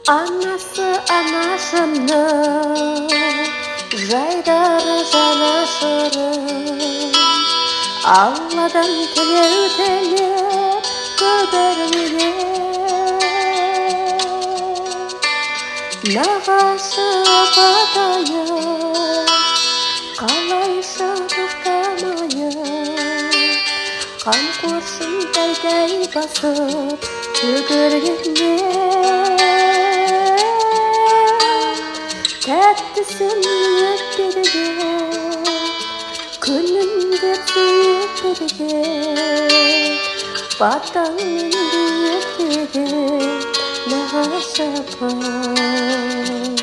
Анасы анашымның жайдары жанашырым, Алладан тілеп көбірмеген. Нағашы апатайым қалайша тоқтамайын, қамқоршым тәй басып жүгіргенде, тәттісін өкпедеген, күнімді сүйекпедеген, батаңмен биіктеген нағашы апам.